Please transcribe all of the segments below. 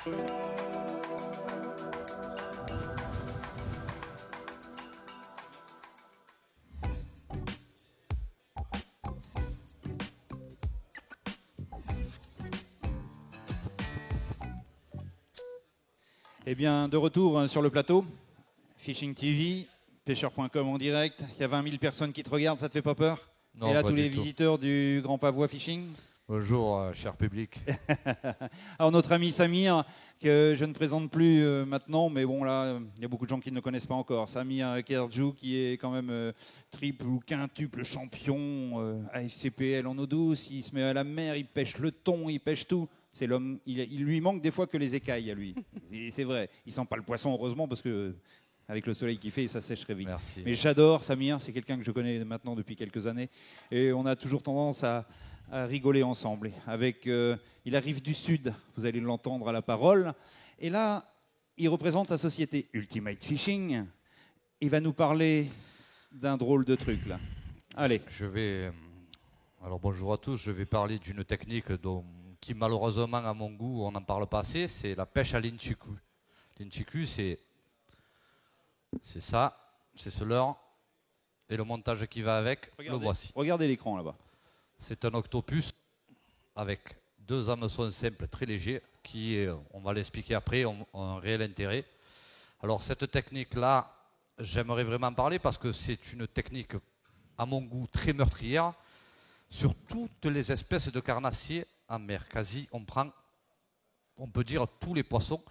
Eh bien, de retour sur le plateau, Fishing TV, pêcheur.com en direct. Il y a 20 000 personnes qui te regardent, ça te fait pas peur? Non, et là, pas tous du les tout. visiteurs du Grand Pavois Fishing. Bonjour, cher public. Alors, notre ami Samir, que je ne présente plus maintenant, mais bon, là, il y a beaucoup de gens qui ne le connaissent pas encore. Samir Kerjou, qui est quand même triple ou quintuple champion AFCPL en eau douce. Il se met à la mer, il pêche le thon, il pêche tout. C'est l'homme, il lui manque des fois que les écailles à lui. Et c'est vrai, il sent pas le poisson, heureusement, parce que avec le soleil qu'il fait, ça sèche très vite. Merci. Mais j'adore Samir, c'est quelqu'un que je connais maintenant depuis quelques années. Et on a toujours tendance à rigoler ensemble. Il arrive du Sud, vous allez l'entendre à la parole. Et là, il représente la société Ultimate Fishing. Il va nous parler d'un drôle de truc, là. Allez. Alors bonjour à tous, je vais parler d'une technique qui malheureusement à mon goût, on n'en parle pas assez, c'est la pêche à l'inchiku. L'inchiku, c'est ça, c'est ce leurre, et le montage qui va avec, le voici. Regardez l'écran là-bas. C'est un octopus avec 2 hameçons simples très légers qui, on va l'expliquer après, ont un réel intérêt. Alors cette technique-là, j'aimerais vraiment parler parce que c'est une technique à mon goût très meurtrière sur toutes les espèces de carnassiers en mer. Quasi, on peut dire tous les poissons.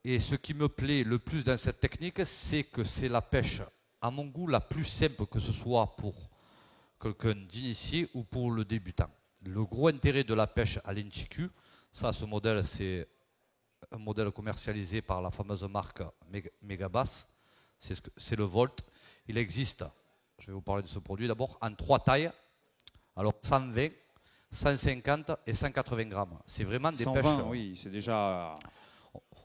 Et ce qui me plaît le plus dans cette technique, c'est que c'est la pêche, à mon goût, la plus simple, que ce soit pour quelqu'un d'initié ou pour le débutant. Le gros intérêt de la pêche à l'inchiku, ce modèle, c'est un modèle commercialisé par la fameuse marque Megabass, c'est le Volt. Il existe, je vais vous parler de ce produit d'abord, en 3 tailles, alors 120, 150 et 180 grammes. C'est vraiment des 120, pêches... oui, c'est déjà...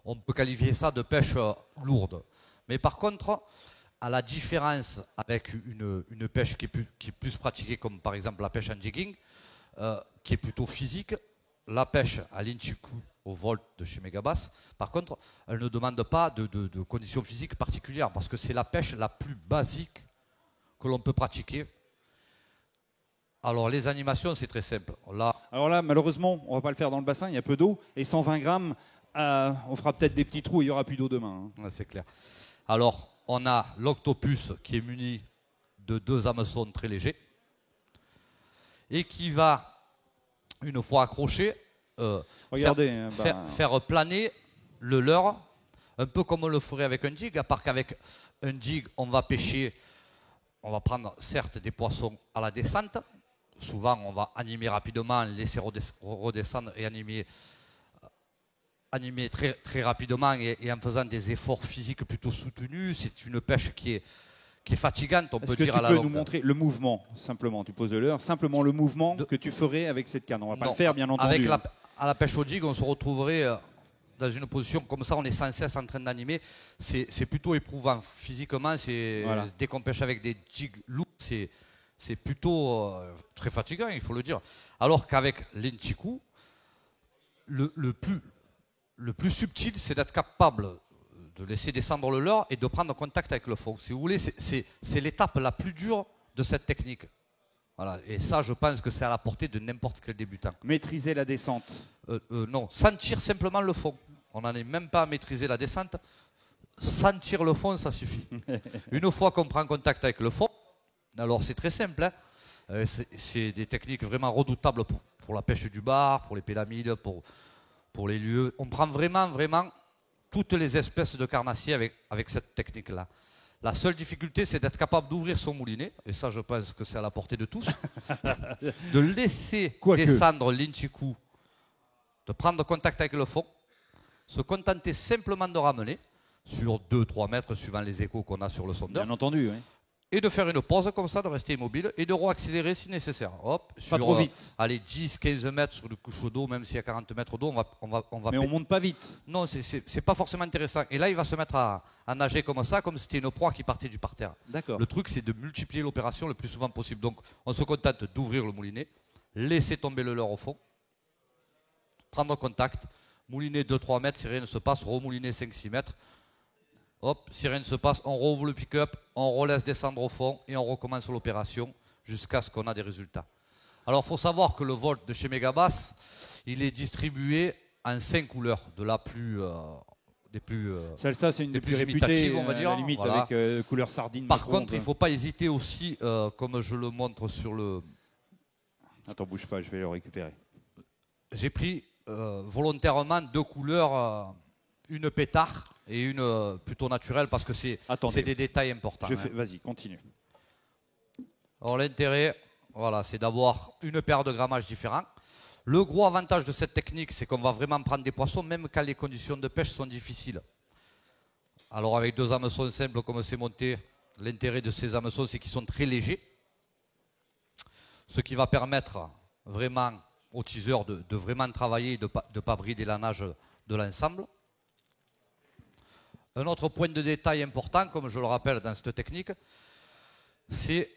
On peut qualifier ça de pêche lourde. Mais par contre, à la différence avec une pêche qui est plus pratiquée, comme par exemple la pêche en jigging, qui est plutôt physique, la pêche à l'inchiku au Volt de chez Megabass, par contre, elle ne demande pas de conditions physiques particulières, parce que c'est la pêche la plus basique que l'on peut pratiquer. Alors les animations, c'est très simple. Alors là, malheureusement, on ne va pas le faire dans le bassin, il y a peu d'eau, et 120 grammes, on fera peut-être des petits trous, il n'y aura plus d'eau demain. Hein. C'est clair. Alors, on a l'octopus qui est muni de 2 hameçons très légers et qui va, une fois accroché, faire planer le leurre, un peu comme on le ferait avec un jig, à part qu'avec un jig, on va pêcher, on va prendre certes des poissons à la descente. Souvent, on va animer rapidement, laisser redescendre et animer très, très rapidement et en faisant des efforts physiques plutôt soutenus. C'est une pêche qui est fatigante, on peut dire à la longue. Est-ce que tu peux nous montrer le mouvement, simplement, tu poses le leurre, simplement le mouvement que tu ferais avec cette canne? On ne va pas le faire, bien entendu. À la pêche au jig, on se retrouverait dans une position comme ça, on est sans cesse en train d'animer. C'est plutôt éprouvant physiquement. Voilà. Dès qu'on pêche avec des jigs lourds, c'est plutôt très fatigant, il faut le dire. Alors qu'avec l'inchiku, le plus subtil, c'est d'être capable de laisser descendre le leurre et de prendre contact avec le fond. Si vous voulez, c'est l'étape la plus dure de cette technique. Voilà. Et ça, je pense que c'est à la portée de n'importe quel débutant. Maîtriser la descente? Non, sentir simplement le fond. On n'en est même pas à maîtriser la descente. Sentir le fond, ça suffit. Une fois qu'on prend contact avec le fond, alors c'est très simple. Hein. C'est des techniques vraiment redoutables pour la pêche du bar, pour les pélamides, pour les lieux. On prend vraiment toutes les espèces de carnassiers avec cette technique-là. La seule difficulté, c'est d'être capable d'ouvrir son moulinet, et ça, je pense que c'est à la portée de tous, de laisser descendre l'inchiku, de prendre contact avec le fond, se contenter simplement de ramener sur 2-3 mètres, suivant les échos qu'on a sur le sondeur. Bien entendu, oui. Et de faire une pause comme ça, de rester immobile et de re-accélérer si nécessaire. Hop, pas trop vite. Allez, 10-15 mètres sur le couche d'eau, même s'il y a 40 mètres d'eau, on va. Mais on monte pas vite. Non, c'est pas forcément intéressant. Et là, il va se mettre à nager comme ça, comme si c'était une proie qui partait du parterre. D'accord. Le truc, c'est de multiplier l'opération le plus souvent possible. Donc, on se contente d'ouvrir le moulinet, laisser tomber le leurre au fond, prendre contact, mouliner 2-3 mètres, si rien ne se passe, remouliner 5-6 mètres. Hop, si rien ne se passe, on rouvre le pick-up, on relaisse descendre au fond et on recommence l'opération jusqu'à ce qu'on a des résultats. Alors, il faut savoir que le Volt de chez Megabass, il est distribué en 5 couleurs, de la plus... Ça, c'est une des plus imitatives, réputées, on va dire. à la limite, Voilà. avec couleur sardine. Par contre, il ne faut pas hésiter aussi, comme je le montre sur le... Attends, bouge pas, je vais le récupérer. J'ai pris volontairement 2 couleurs, une pétard et une plutôt naturelle, parce que c'est des détails importants. Vas-y, continue. Alors l'intérêt, voilà, c'est d'avoir une paire de grammages différents. Le gros avantage de cette technique, c'est qu'on va vraiment prendre des poissons, même quand les conditions de pêche sont difficiles. Alors avec 2 hameçons simples comme c'est monté, l'intérêt de ces hameçons, c'est qu'ils sont très légers. Ce qui va permettre vraiment aux teasers de vraiment travailler et de ne pas brider la nage de l'ensemble. Un autre point de détail important, comme je le rappelle dans cette technique, c'est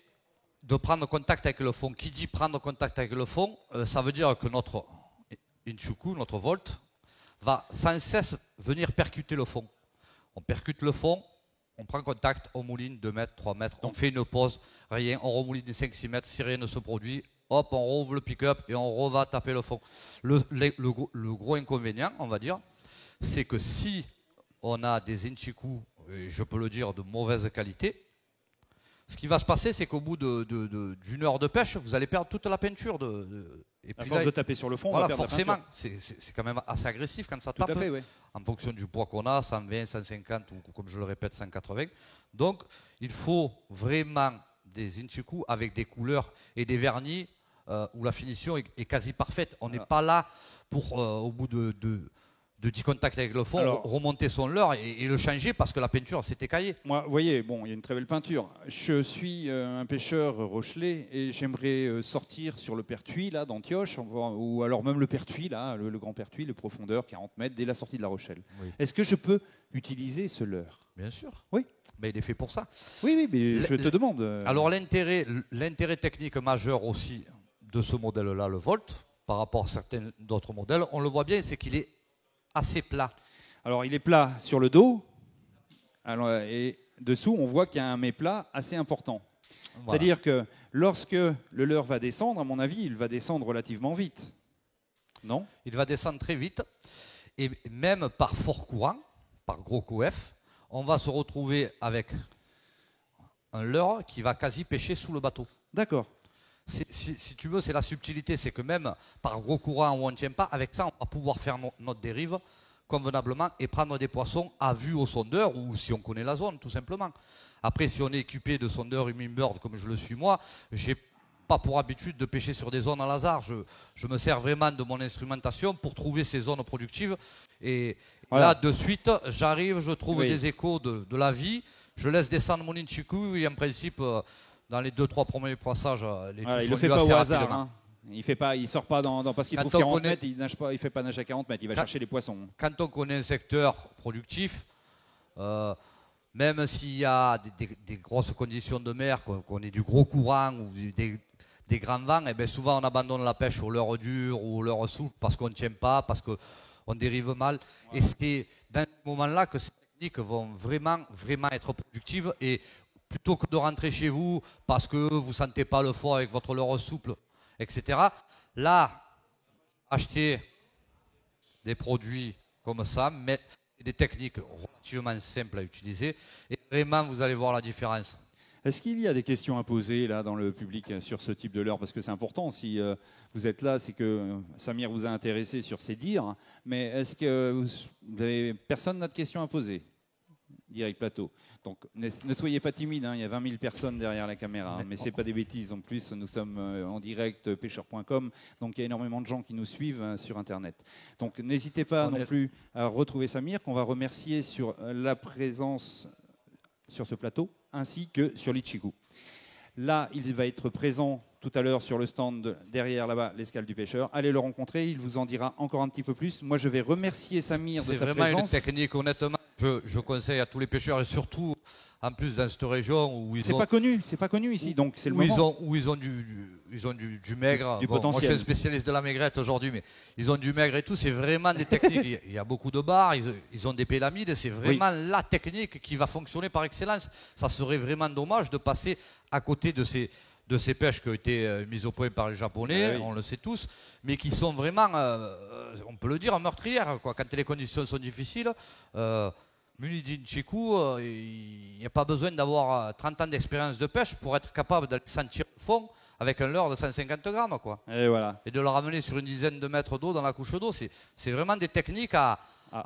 de prendre contact avec le fond. Qui dit prendre contact avec le fond, ça veut dire que notre Inchoukou, notre Volt, va sans cesse venir percuter le fond. On percute le fond, on prend contact, on mouline 2 mètres, 3 mètres, on fait une pause, rien, on remouline 5-6 mètres, si rien ne se produit, hop, on rouvre le pick-up et on va taper le fond. Le gros inconvénient, on va dire, c'est que si on a des Inchiku, je peux le dire, de mauvaise qualité, ce qui va se passer, c'est qu'au bout d'une heure de pêche, vous allez perdre toute la peinture. Et puis à force de taper sur le fond, voilà, on va perdre forcément, la peinture. c'est quand même assez agressif quand ça Tout tape. à fait, oui. En fonction du poids qu'on a, 120, 150 ou comme je le répète, 180. Donc, il faut vraiment des Inchiku avec des couleurs et des vernis où la finition est quasi parfaite. On n'est pas là pour, au bout de 10 contacts avec le fond, remonter son leurre et le changer parce que la peinture s'est écaillée. Moi, vous voyez, bon, il y a une très belle peinture. Je suis un pêcheur rochelais et j'aimerais sortir sur le pertuis, là, d'Antioche, ou alors même le pertuis, là, le grand pertuis, le profondeur, 40 mètres, dès la sortie de La Rochelle. Oui. Est-ce que je peux utiliser ce leurre? Bien sûr. Oui. Mais il est fait pour ça. Oui, mais je te demande. Alors, l'intérêt technique majeur aussi de ce modèle-là, le Volt, par rapport à certains d'autres modèles, on le voit bien, c'est qu'il est assez plat. Alors, il est plat sur le dos, et dessous, on voit qu'il y a un méplat assez important. Voilà. C'est-à-dire que lorsque le leurre va descendre, à mon avis, il va descendre relativement vite. Non? Il va descendre très vite. Et même par fort courant, par gros QF, on va se retrouver avec un leurre qui va quasi pêcher sous le bateau. D'accord. Si tu veux, c'est la subtilité, c'est que même par gros courant où on ne tient pas, avec ça, on va pouvoir faire notre dérive convenablement et prendre des poissons à vue au sondeur ou si on connaît la zone, tout simplement. Après, si on est équipé de sondeur humminbird comme je le suis moi, j'ai pas pour habitude de pêcher sur des zones à hasard. Je me sers vraiment de mon instrumentation pour trouver ces zones productives. Et voilà. Là, de suite, j'arrive, je trouve des échos de la vie, je laisse descendre mon Inchiku et en principe... dans les 2-3 premiers passages, les touches il ne le fait pas au hasard. Hein. Il sort pas parce qu'il trouve 40 mètres, il ne fait pas nager à 40 mètres, il va chercher les poissons. Quand on connaît un secteur productif, même s'il y a des grosses conditions de mer, qu'on ait du gros courant ou des grands vents, et bien souvent on abandonne la pêche au leurre dur ou au leurre souple parce qu'on ne tient pas, parce qu'on dérive mal. Ouais. Et c'est dans ce moment-là que ces techniques vont vraiment être productives. Et plutôt que de rentrer chez vous parce que vous ne sentez pas le fond avec votre leurre souple, etc. Là, achetez des produits comme ça, mais des techniques relativement simples à utiliser et vraiment vous allez voir la différence. Est-ce qu'il y a des questions à poser là dans le public sur ce type de leurre? Parce que c'est important, si vous êtes là, c'est que Samir vous a intéressé sur ses dires, mais est-ce que personne n'a de questions à poser? Direct plateau. Donc ne soyez pas timide, hein, il y a 20 000 personnes derrière la caméra, mais ce n'est pas des bêtises en plus, nous sommes en direct pêcheur.com, donc il y a énormément de gens qui nous suivent sur Internet. Donc n'hésitez pas non plus à retrouver Samir, qu'on va remercier sur la présence sur ce plateau, ainsi que sur l'Ichiku. Là, il va être présent tout à l'heure sur le stand derrière là-bas, l'escale du pêcheur. Allez le rencontrer, il vous en dira encore un petit peu plus. Moi, je vais remercier Samir de sa présence. C'est vraiment une technique, honnêtement. Je conseille à tous les pêcheurs et surtout en plus dans cette région où ils C'est ont... pas connu ici, donc c'est le où moment. ils ont du maigre. Du Bon, moi, je suis potentiel. un spécialiste de la maigrette aujourd'hui, mais ils ont du maigre et tout. C'est vraiment des techniques. Il y a beaucoup de bars, ils ont des pélamides. C'est vraiment la technique qui va fonctionner par excellence. Ça serait vraiment dommage de passer à côté de ces pêches qui ont été mises au point par les Japonais, on le sait tous, mais qui sont vraiment, on peut le dire, meurtrières, quoi. Quand les conditions sont difficiles. Munidin Chikou, il n'y a pas besoin d'avoir 30 ans d'expérience de pêche pour être capable de sentir le fond avec un leurre de 150 grammes. Quoi. Et voilà. Et de le ramener sur une dizaine de mètres d'eau dans la couche d'eau. C'est vraiment des techniques à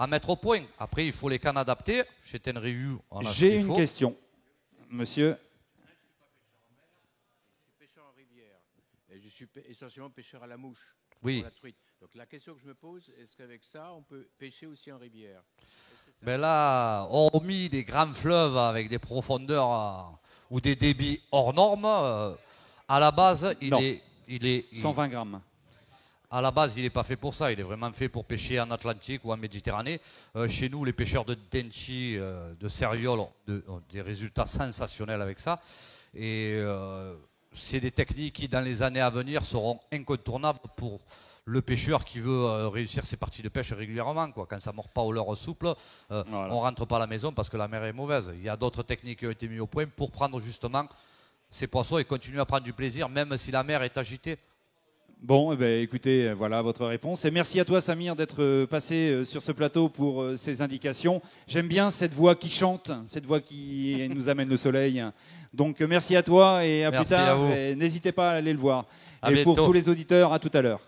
mettre au point. Après, il faut les cannes adaptées. Chez Tenryu, on a ce J'ai qu'il une faut. question, monsieur. Je suis essentiellement pêcheur à la mouche, Oui. pour la truite. Donc la question que je me pose, est-ce qu'avec ça, on peut pêcher aussi en rivière? Ben là, hormis des grands fleuves avec des profondeurs ou des débits hors normes, à la base, il est 120 grammes. À la base, il n'est pas fait pour ça. Il est vraiment fait pour pêcher en Atlantique ou en Méditerranée. Chez nous, les pêcheurs de denchi, de céréales, ont des résultats sensationnels avec ça. Et c'est des techniques qui, dans les années à venir, seront incontournables pour le pêcheur qui veut réussir ses parties de pêche régulièrement. Quoi. Quand ça ne mord pas au leurre souple, on ne rentre pas à la maison parce que la mer est mauvaise. Il y a d'autres techniques qui ont été mises au point pour prendre justement ces poissons et continuer à prendre du plaisir, même si la mer est agitée. Bon, eh ben, écoutez, voilà votre réponse. Et merci à toi, Samir, d'être passé sur ce plateau pour ces indications. J'aime bien cette voix qui chante, cette voix qui nous amène le soleil. Donc, merci à toi et à plus tard. N'hésitez pas à aller le voir. Et pour tous les auditeurs, à tout à l'heure.